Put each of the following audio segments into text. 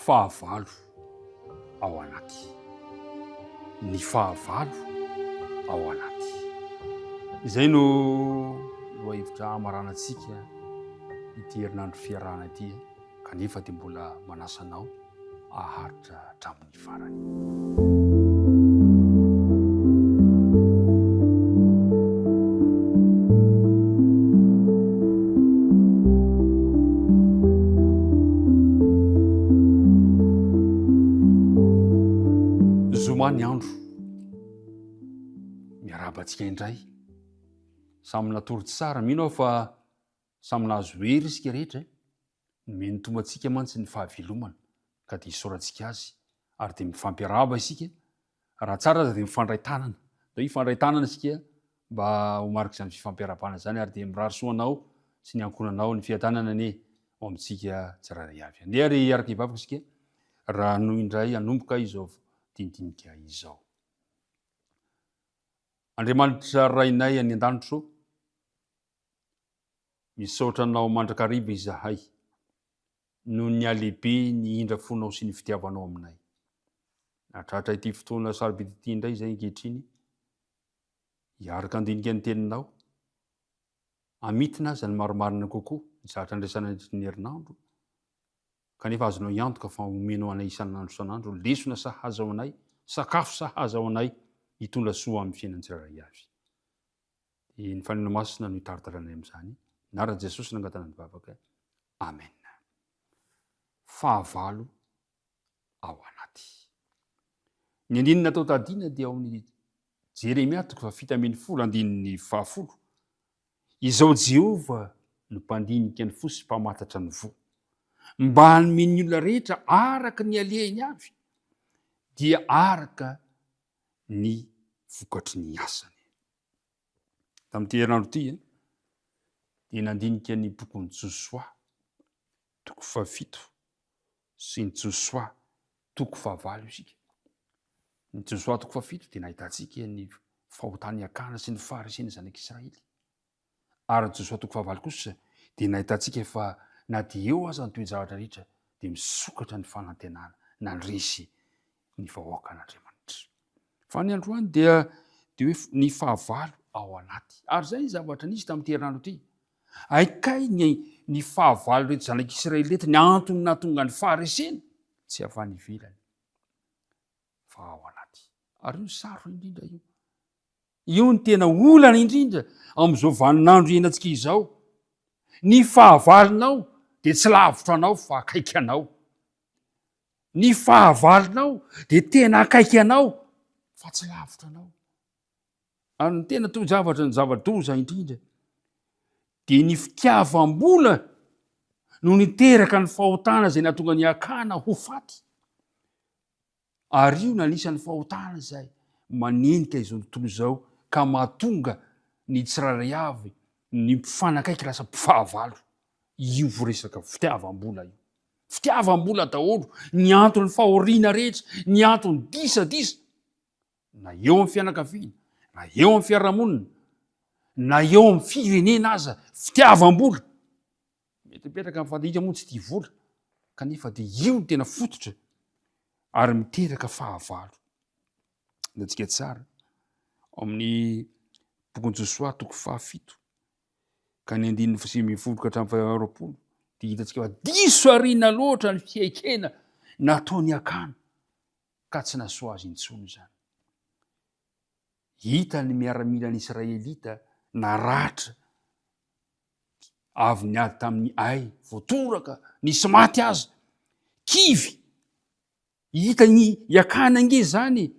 fahavalo ao anaty. Ny fahavalo ao anaty. Izay no lohahevitra amaranantsika ity herinandro fiarahana ity, kanefa dia mbola manasa anao aharitra hatramin'ny farany. Zomany andro miarabantsika indray, samy natory tsara, mino aho fa samy nahazo hery isika rehetra, nomeny tomantsika mantsy ny fahavelomana ka dia hisorantsika azy ary dia mifampiarahaba isika. Raha tsara dia mifandray tanana, dia ifandray tanana isika mba ho marika izany fifampiarabana zany, ary dia mirarisoanao sy ny ankonanao ny fiadanana ne ao amintsika tsiraray avy. Andeha ary hiaraka hivavaka isika raha no indray hanomboka izao dindinika izao. Andriamanitra rainay any an-danitro, misaotra anao mandrakariva izahay noho ny alehibe ny indra fonao sy ny fitiavanao aminay. Natratra ity fotoana sarobidy ity indray izay ankehitriny, hiaraka andinika ny teninao, amitina aza ny maromarina kokoa ny zatra andraisana ny herinandro, kanefa azonao iantoka fa omenao anay isan'andro isan'andro lesona sahaza ao anay, sakafo sahaza ao anay, hitondra soa amin'ny fiainan'ny tsirairay avy. Ny fanena masina no hitaritarana amin'izany. Naran'i Jesosy nangatana ny vavaka. Amen. Fahavalo ao anaty. Ny andinina tao tadina dia ao amin'ny Jeremia 8:10. Izao Jehova no mpandinika ny fo sy mpamatatra ny vo, mba hanome ny olona rehetra araka ny alehany avy, dia araka ny vokatry ny asany. Tamin'ity herinandro ity dia nandinika ny bokon'ny Josoa 7 sy ny Josoa 9 isika. Ny Josoa 7 dia nahitantsika ny fahotany akana sy ny faharesena zanak'Israely. Ary ny Josoa 9 kosa dia nahitantsika fa na dia eo aza ny toe-javatra rehetra dia misokatra ny fanantenana nandresy ny vahoaka an'Andriamanitra. Fa ny androany dia hoe ny fahavalo ao anaty. Ary zay zavatra nisy tamin'ity herinandro ity. Aikay ny fahavalo rehetra zanak'Israely rehetra, ny antony nahatonga ny faharesena tsy avany ivelany fa ao anaty. Ary io sarotra indrindra io. Io ny tena olana indrindra amin'izao vaninandro iainantsika izao. Ny fahavalonao dia tsy lavitra anao fa akaiky anao. Ny fahavalonao dia tena akaiky anao fa tsy lavitra anao. Ary ny tena toe-javatra ny zava-doza indrindra dia ny fitiavam-bola no niteraka ny fahotana izay nahatonga ny akana ho faty. Ary io nanisan'ny fahotana izay manenika izao tontolo izao ka mahatonga ny tsirairay avy ny mpifanakaiky lasa mpifahavalo. Io voresaka fitiavam-bola io. Fitiavam-bola daholo, ny antony fahoriana rehetra, ny antony disadisa, na eo amin'ny fianakaviana, na eo amin'ny fiarahamonina, na eo amin'ny firenena aza, fitiavam-bola. Mety mipetraka amin'ny fandika moa tsy tia vola, kanefa dia io ny tena fototra ary miteraka fahavalo. Hitantsika tsara amin'ny bokon'ny Josoa 7 ka ny 9 ka hatramin'ny 20 dia hitantsika fa diso ariana loatra ny fiaikena nataony akana ka tsy nahasoa azy intsony izany. Hita ny miaramilan'ny Israelita naratra avy niady tamin'ny ay voatoraka nisy maty aza kivy. Hita ny akana nge zany,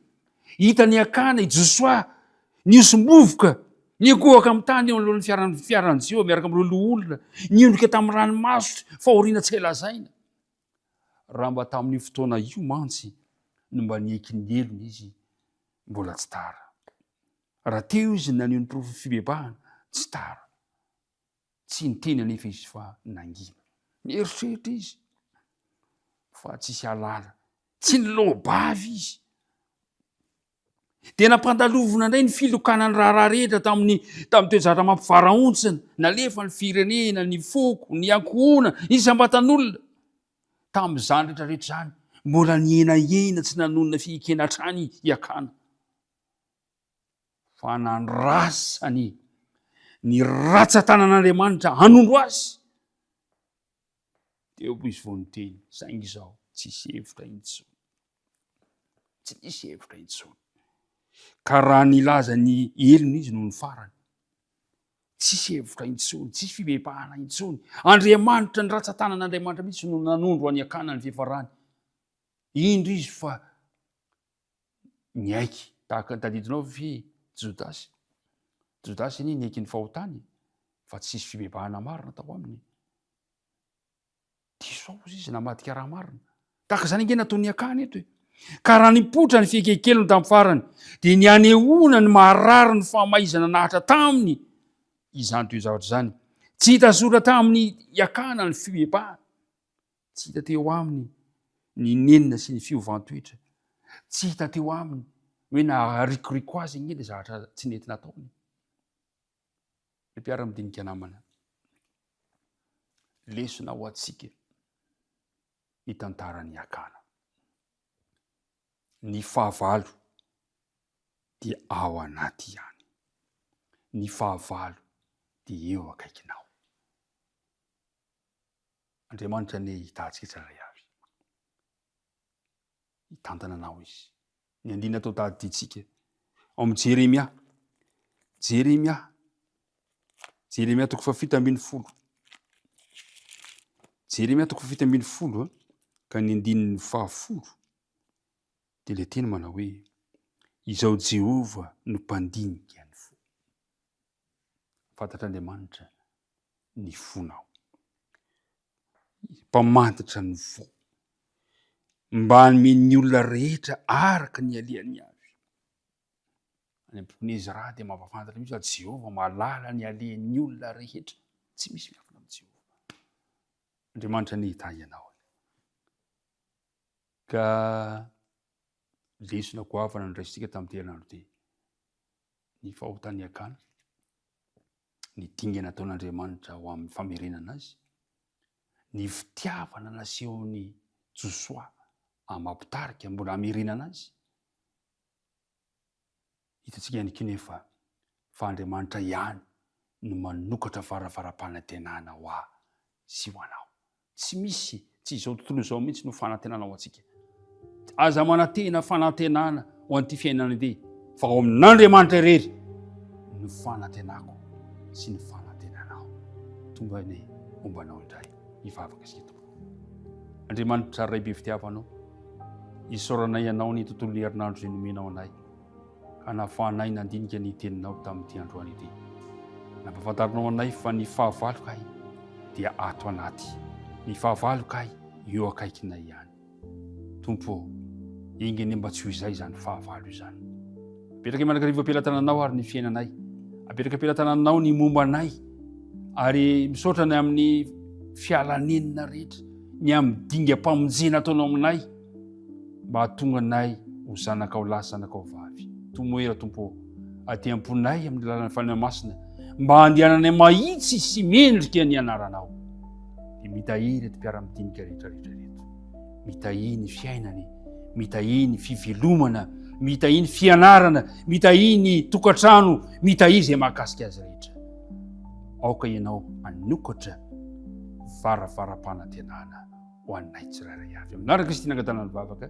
hita ny akana i Josoa niosombovoka, nikohaka amin'ny tany eo alohan'ny fiaran'ny Jehova miaraka amin'ny olona, niondrika tamin'ny ranomasitra fahoriana tsy lazaina. Raha mba tamin'ny fotoana io mantsy no mba nieky ny elony izy, mbola tsy tara. Raha teo izy nanio ny profety fibebahana, tsy tara. Tsy niteny anefa izy fa nangina. Mieritreritra izy fa tsisy alala, tsy nilobavy izy. Dia nampandalovina indray ny filokanany raharaha rehetra tamin'ny toe-jatra mampivaraontsina, nalefa ny firenena, ny foko, ny ankohona, ny sambatan'olona. Tamin'izany rehetrarehetra zany mbola nienaena tsy nanonona fihikena hatrany iakana fa nandrasany ny ratsan-tanan'Andriamanitra hanondro azy teo izy vao niteny saingy izao tsisy hevitra intsony, tsisy hevitra intsony. Ka raha nilaza ny elona izy no ny farany, tsisy hevitra intsony, tsisy fibebahana intsony. Andriamanitra ny ratsan-tanan'Andriamanitra mihitsy no nanondro any akana ny fiafarany. Indro izy fa niaiky tahaka ny tadidinao ve Jodasy ny niaiky ny fahotany fa tsisy fibebahana marina tao aminy. Diso ao izy namadika raha marina. Tahaka izany ange nataony akana eto e. Ka raha nipotra ny fikekelony tamin'ny farany dia ny anehoana ny maharary ny famaizana nahatra taminy izany toezavatra izany. Tsy hita soratra taminy iakana ny fibebahana, tsy hita teo aminy ny nenina sy ny fiovantoetra, tsy hita teo aminy hoe naharikoriko azy igny le zavatra tsy nety nataony. Le mpiara-midinika namana, lesona ho antsika ny tantaran'ny akana. Ny fahavalo dia ao anaty ihany. Ny fahavalo dia eo akaikinao. Andriamanitra ne hitantsika tsara avy. Hitantana anao izy. Ny andina tao tadiditsika ao amin'ny Jeremia toko fafito ambin'ny folo. Jeremia toko fafito ambin'ny folo ka ny andininy fahafolo dia le teny manao hoe izao Jehova no mpandinika ny fo. Fantatr'Andriamanitra ny fonao, mpamantatra ny fo, mba hanome olona rehetra araka ny aleany avy. Any am-pokony Ezra dia mampafantatra mihitsy fa Jehova mahalala ny alean'ny olona rehetra, tsy misy miafina amin'ny Jehova. Andriamanitra ny hita ianao. Ka lesona goavana ny raisitsika tamin'ny herinandro dia ny fahotany akana, ny dingana ataon'Andriamanitra ho amin'ny famerenana azy, ny fitiavana nasehony Josoa amampitarika mbola hamerenana azy. Hitantsika ihany koa nefa fa Andriamanitra ihany no manokatra varavaram-panantenana ho ahy sy ho anao. Tsy misy, tsy izao tontolo izao mihitsy no fanantenana ho antsika. Aza manantena fanantenana ho an'ity fiainana ity, fa ao amin'Andriamanitra irery ny fanantenako sy ny fanantenanao. Tombany mombanao indray hivavaka isika tompoko. Andriamanitra ray be fitiavanao, isaoranay ianao ny tontolo ny herinandro izay nomenao anay, ka nahafahanay nandinika ny teninao tamin'ity androany ity. Nampahafantarinao anay fa ny fahavalokay dia ato anaty, ny fahavalokay eo akaikinay ihany. Tompo, ingeny mba tsy ho izay izany fahavalo izany. Apetraka manakarivo ampelantananao ary ny fiainanay, apetraka ampelantananao ny mombanay, ary misaotrany amin'ny fialanenina rehetra, ny amin'ny dingam-pamonjena ataonao aminay, mba hahatonga anay ho zanakao lahy zanakao vavy. Tomoera tompo, aty amponay amin'ny lalàn'ny fanamasina, mba handehananay mahitsy sy mendrika ny anaranao. Dia mitahiry ty mpiara-midinika rehetrarehetra reto, mitahiry ny fiainany, mitahiry ny fivelomana, mitahiry ny fianarana, mitahiry ny tokantrano, mitahiry izay mahakasika azy rehetra. Aoka ianao anokatra varavaram-panantenana ho anay tsirairay avy. Amin'araka Kristy nangatana ny vavaka.